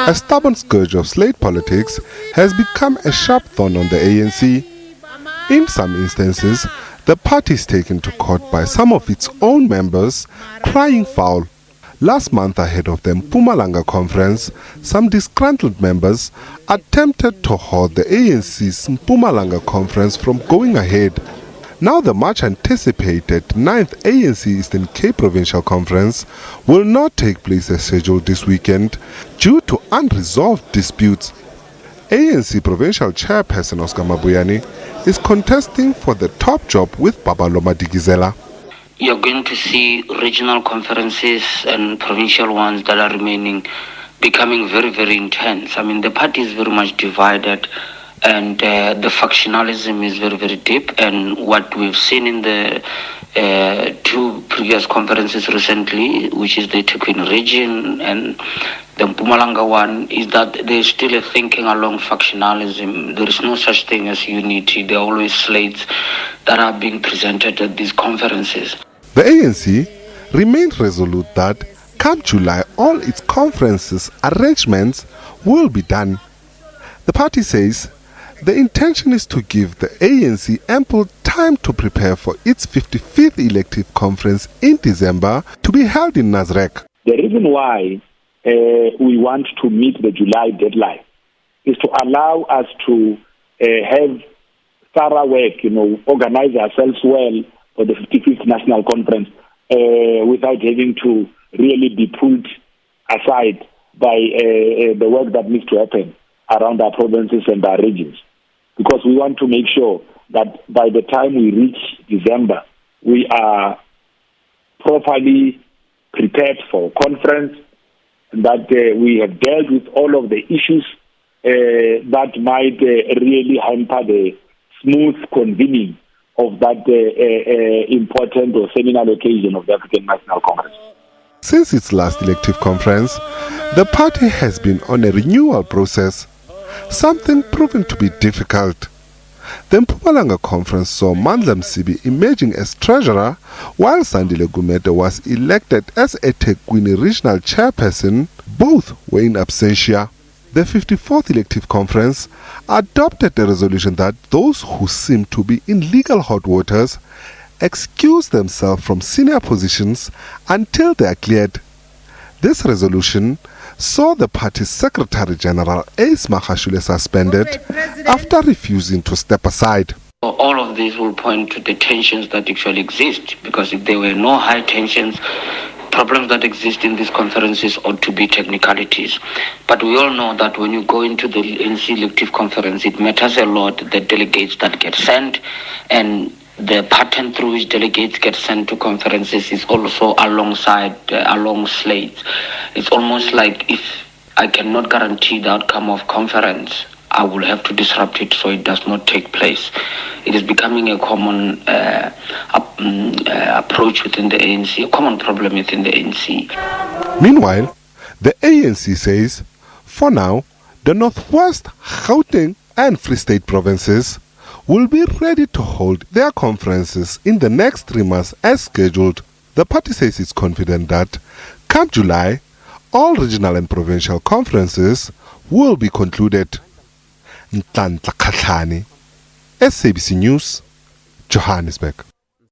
A stubborn scourge of slate politics has become a sharp thorn on the ANC. In some instances, the party is taken to court by some of its own members, crying foul. Last month, ahead of the Mpumalanga conference, some disgruntled members attempted to halt the ANC's Mpumalanga conference from going ahead. Now the much-anticipated 9th ANC Eastern Cape Provincial Conference will not take place as scheduled this weekend due to unresolved disputes. ANC Provincial Chairperson Oscar Mabuyani is contesting for the top job with Babalo Madikizela. You're going to see regional conferences and provincial ones that are remaining becoming very, very intense. I mean, the party is very much divided, and the factionalism is very, very deep. And what we've seen in the two previous conferences recently, which is the eThekwini region and the Mpumalanga one, is that there's still a thinking along factionalism. There is no such thing as unity. There are always slates that are being presented at these conferences. The ANC remains resolute that come July, all its conferences arrangements will be done. The party says the intention is to give the ANC ample time to prepare for its 55th elective conference in December to be held in Nasrec. The reason why we want to meet the July deadline is to allow us to have thorough work, organize ourselves well for the 55th National Conference without having to really be pulled aside by the work that needs to happen around our provinces and our regions. Because we want to make sure that by the time we reach December, we are properly prepared for conference, and that we have dealt with all of the issues that might really hamper the smooth convening of that important or seminal occasion of the African National Congress. Since its last elective conference, the party has been on a renewal process, something proven to be difficult. The Mpumalanga conference saw Mandla Msibi emerging as treasurer, while Sandile Gumede was elected as eThekwini regional chairperson. Both were in absentia. The 54th elective conference adopted a resolution that those who seem to be in legal hot waters excuse themselves from senior positions until they are cleared. This resolution saw the party's Secretary General Ace Magashule suspended after refusing to step aside. All of these will point to the tensions that actually exist, because if there were no high tensions, problems that exist in these conferences ought to be technicalities. But we all know that when you go into the ANC elective conference, it matters a lot the delegates that get sent, and the pattern through which delegates get sent to conferences is also along slates. It's almost like if I cannot guarantee the outcome of conference, I will have to disrupt it so it does not take place. It is becoming a common approach within the ANC, a common problem within the ANC. Meanwhile, the ANC says, for now, the Northwest, Gauteng and Free State provinces will be ready to hold their conferences in the next 3 months as scheduled. The party says it's confident that, come July, all regional and provincial conferences will be concluded. Nhlanhla Khatlhane, SABC News, Johannesburg.